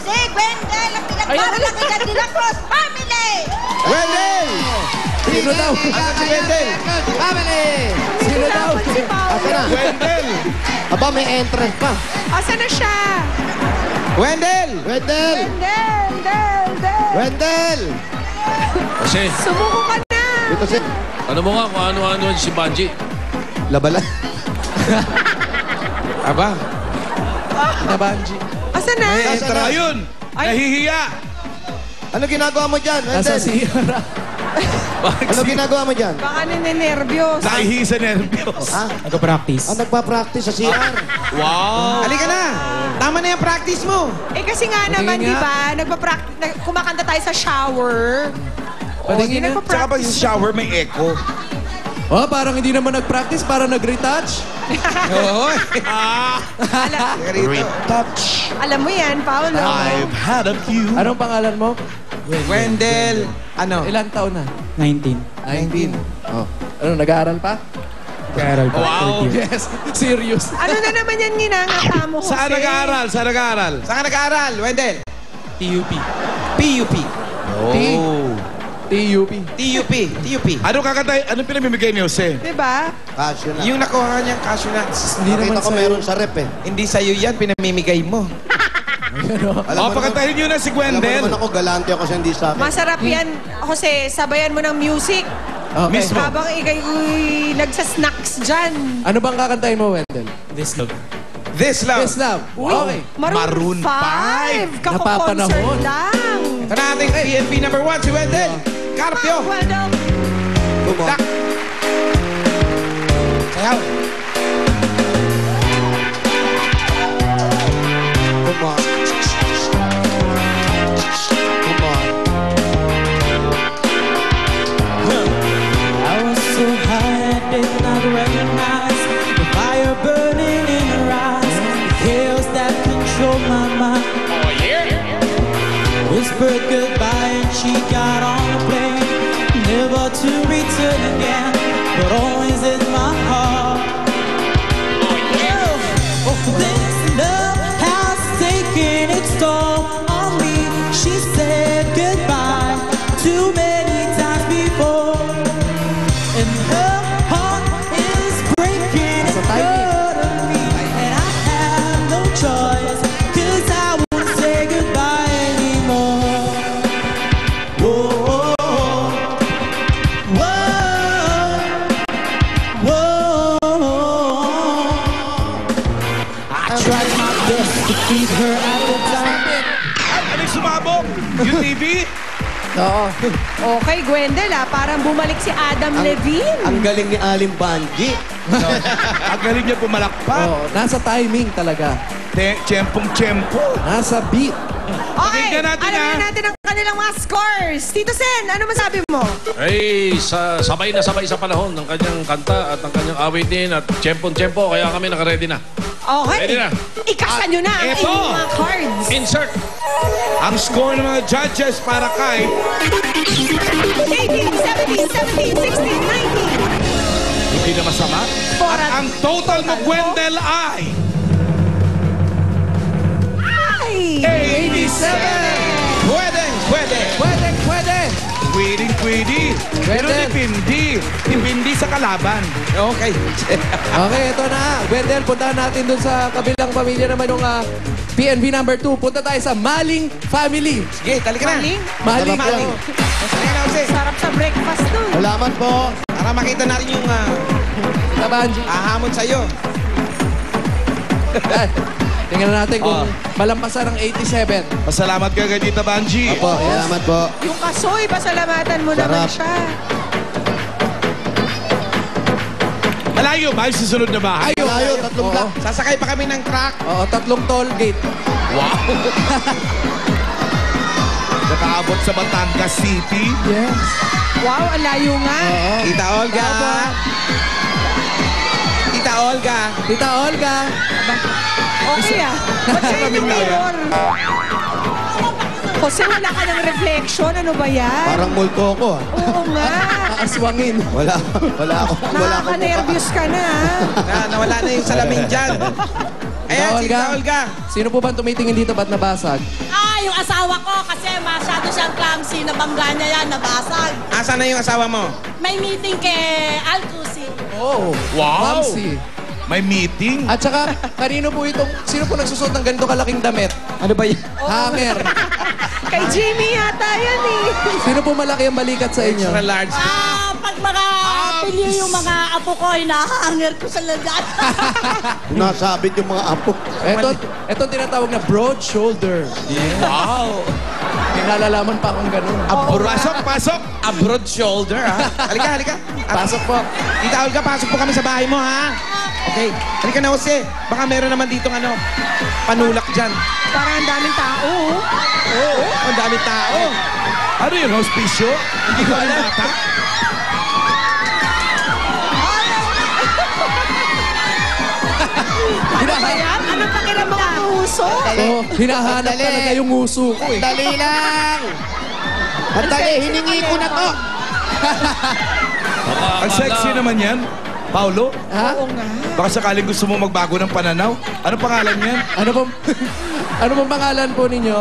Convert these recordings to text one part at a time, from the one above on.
si Wendell ang pinagbabalaki ng De La Cruz family! Wendell! Sino daw? Asan si Wendell? Family! Sino daw? Asan na? Wendell! Aba, may entrance pa. Asan na siya? Wendell! Wendell! Wendell! Kasi, Sumuko ka na! Dito si... ano mo nga kung ano-ano si Banji? Labalan. Aba? Na Banji. Asan na? Ayun! Nahihiya! Ano ginagawa mo dyan, Wendell? Nasa Sierra. Ano ginagawa mo dyan? Baka ninenervyos. Nahihiya sa nervyos. Ha? Nagpa-practice. Ah, nagpa-practice sa CR. Wow! Halika na! Tama na yung practice mo. Eh kasi nga naman, di ba, kumakanta tayo sa shower. Patingin nga. Tsaka pag sa shower may echo. Oh, parang hindi naman nag-practice, parang nag-retouch. Oo. Retouch. Alam mo yan, Paolo. I've had a few. Anong pangalan mo? Wendell. Ano? Ilang taon na? 19. 19. Oh. Ano, nag-aaral pa? Nag-aaral pa. Wow. Yes, serious. Ano na naman yan ginangata mo, Jose? Saan nag-aaral? Saan nag-aaral? Saan ka nag-aaral, Wendell? TUP. PUP. Oh. TUP. TUP. TUP. Ano kakatay? Ano pinamimigay ni Jose? Diba? Cashew nuts. Yung nakuha niyang cashew nuts. Hindi Nakita naman ko sa'yo. meron sa rep eh. Hindi sa'yo yan, pinamimigay mo. Oh, pakatayin nyo na si Alam mo Wendell. naman ako, galante ako sa hindi sa akin. Masarap yan, Jose. Sabayan mo ng music. Okay. Mismo. Habang ikay nagsasnacks dyan. Ano bang kakantahin mo, Wendell? This love. This love. Yes, love. Okay. Maroon 5. Kako-concert Napapanahon. lang. Ito na ating PNP number 1, si Wendell. Carpio. Wendell. Dak. Sayaw. Come on. Come on. I was so high I did not recognize the fire burning in her eyes, the chaos that controlled my mind. Oh yeah. Whispered goodbye and she got on the plane, never to return again, but always in my heart. Oh yeah. Oh, this love has taken its toll on me. She said goodbye too many times before. And her heart is breaking in front of me. And I have no choice, 'cause I won't say goodbye anymore. Whoa, whoa, whoa. I tried my best to keep her at the time. Anong sumabog? Yung TV? Oo. Okay, Gwendel, parang bumalik si Adam Levine. Ang galing ni Alim Banji. Ang galing niya pumalakpak. Oh, nasa timing talaga. Tiyempong-tiyempo. Nasa beat. Okay, Pakinggan natin, alamin natin ang kanilang mga scores. Tito Sen, ano masabi mo? Ay, sabay na sabay sa panahon ng kanyang kanta at ng kanyang awitin at tiyempon-tiyempo. Kaya kami nakaready na. Okay. Ready na. Ikasa nyo na ang Eto. inyong mga cards. Insert. Ang score ng mga judges para kay 18, 17, 17, 16, 19. hindi na masama. At ang total mo, Wendell, ay Ay! 87! Pwede, pwede. Pwede, pwede. Pwede. Pero Wendell. dipindi sa kalaban. Okay. Okay, ito na. Wendell, puntahan natin dun sa kabilang pamilya naman yung PNV number 2. Punta tayo sa Maling Family. Sige, talika na. Maling? Maling. Maling. Talika na, Jose. Sarap sa breakfast nun. Salamat po. Para makita natin yung Sa Banji. ahamon sa'yo. Tingnan natin kung malampasan ng 87. Pasalamat ka kay Tita Banji. Opo, salamat po. Yung kasoy, pasalamatan mo naman Sarap. siya. Malayo ba yung susunod na bahay? Malayo, tatlong Oo. block. Sasakay pa kami ng truck. Oo, 3 toll gate. Wow! Nakaabot sa Batangas City. Yes. Wow, ang layo nga. Tita Olga. Tita Olga. Tita Olga. Okay Ba't siya yung mirror? Jose, wala ka ng reflection. Ano ba yan? Parang multo ko. Oo nga. Aswangin. Wala ako. Wala ako. Nakaka-nervous ka na. Nawala na yung salamin dyan. Ayan, si Olga. Olga. Sino po ba tumitingin dito? Ba't nabasag? Yung asawa ko kasi masyado siyang clumsy. Nabangga niya yan, nabasag. Asan na yung asawa mo? May meeting kay Alcusi. Oh, Wow. Mamsi. May meeting. At saka, kanino po itong, sino po nagsusot ng ganito kalaking damit? Ano ba yan? Hanger. Kay Jimmy yata yan eh. Sino po malaki ang balikat sa inyo? Extra large. Pag mga pilyo yung mga apo ko, hinahanger ko sa lagat. Nasabit yung mga apo. Ito tinatawag na broad shoulder. Wow. May nalalaman pa akong ganun. Pasok, pasok. A broad shoulder, ha? Halika, halika. Pasok po. Tita Olga, pasok po kami sa bahay mo, ha? Okay. Halika na, Jose. Baka meron naman dito panulak dyan. Parang ang daming tao. Oo, ang daming tao. Ano yun, hospicio? Hindi ko alam ata. Ayan, anong pakiramdam ang uso? Oh, hinahanap Sandali. talaga yung uso ko eh. Dali lang! Sandali, hiningi ko na to! Ang sexy naman yan. Paulo, Ha? baka sakaling gusto mo magbago ng pananaw. Ano pangalan niyan? Ano pong, ano pong pangalan po ninyo?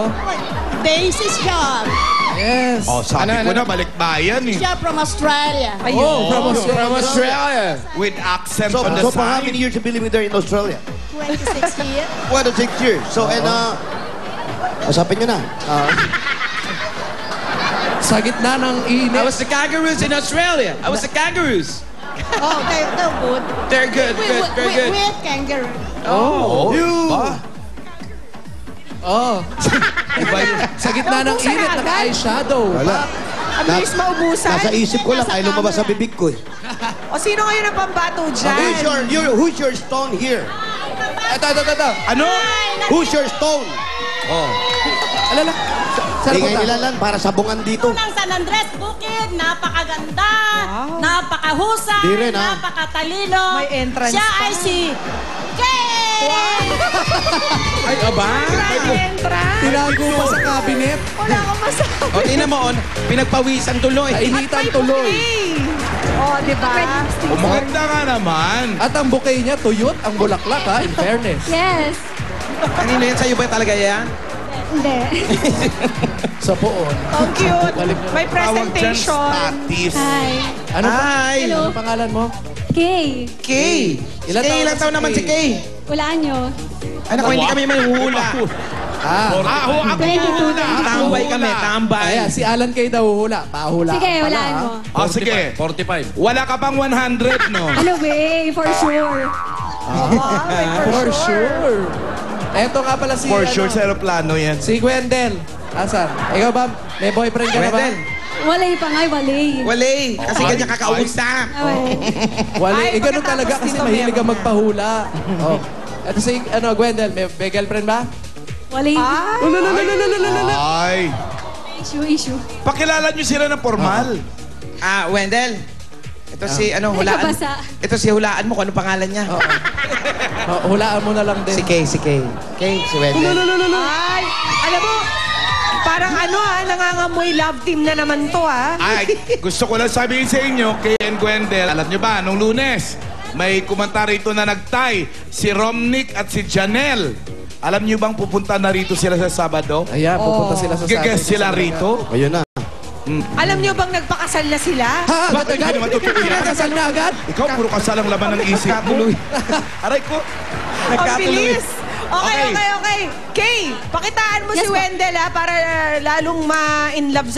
Daisy siya. Yes. Oh, sabi ko na, balikbayan eh. Siya from Australia. Oh, from Australia. With accent So, on the so for how side. many years have you been living there in Australia? 26 years. 26 years. So, and usapin nyo na. Sa gitna ng I init. was the kangaroos in Australia. I was the kangaroos. Oh, they're good. They're good, good, very good. With kangaroo. Oh, ba? Oh. Iba yun. Sa gitna ng Naubusan init, na agad. naka-eyeshadow. Wala. Ang bilis maubusan. Nasa isip ko lang, ay lumabas sa bibig ko eh. O sino ngayon ang pambato dyan? Who's your stone here? Ito. Ano? Who's your stone? Alala. Saan Ingay punta? nila lang para sabungan dito. Ng San Andres Bukid, napakaganda, napakahusay, Di rin, ha? napakatalino. May entrance Siya pa. ay si Kay! Ay, aba. Entrance. Tinago pa sa cabinet. Wala akong masabi. O, tingnan mo, pinagpawisan tuloy. Kainitan tuloy. O, di ba? Oh, maganda nga naman. At ang bouquet niya, tuyot ang bulaklak ha, in fairness. Yes. Kanino yan? Sa'yo ba talaga yan? Hindi. Sa poon. Ang cute. May Tawag dyan, presentation. statis. Hi. Ano pa? Hi! Hello. Ang pangalan mo? Kay. Kay! Ilan taon naman si Kay? Walaan nyo. Ay, naku, hindi kami may hula. Ako 22 na. Tambay kami, tambay. Ayan, si Alan Kay daw hula. Pahula. Sige, pala, walaan ha? mo. Oh, sige. 45. Wala ka pang 100, no? Ano way, for sure. For sure. Eto nga pala si... For ano, sure, sa aeroplano yan. Si Gwendel. Asan? Ikaw ba? May boyfriend ka na ba? Wendel, Walay pa nga, walay. wale. Kasi ganyan kakausap. Away. Wala. Ay, Ganun talaga pagkatapos kasi dito, mahilig ka meron na. magpahula. Oh. Eto si, Gwendel, may girlfriend ba? Walay. Ay. Issue. Pakilala nyo sila ng formal. Wendel. Ito si, hulaan. Kabasa. Ito si hulaan mo kung ano pangalan niya. Oh, hulaan mo na lang din. Si Kay, si Kay. Kay, si Wendel. Ay, alam mo, parang nangangamoy love team na naman to Ay, gusto ko lang sabihin sa inyo, Kay and Gwendel, alam nyo ba, nung Lunes, may kumanta rito na nagtay, si Romnick at si Janelle. Alam nyo bang pupunta na rito sila sa Sabado? Ayan, pupunta sila sa Gigest sila rito? Ayun na. Alam niyo bang nagpakasal na sila? Ha? Bakit hindi naman totoo yan? Kasal na agad? Ikaw, puro kasal ang laman ng isip mo. Aray ko. Ang bilis. Okay. Kay, pakitaan mo si Yes, po. Wendel para lalong ma-in love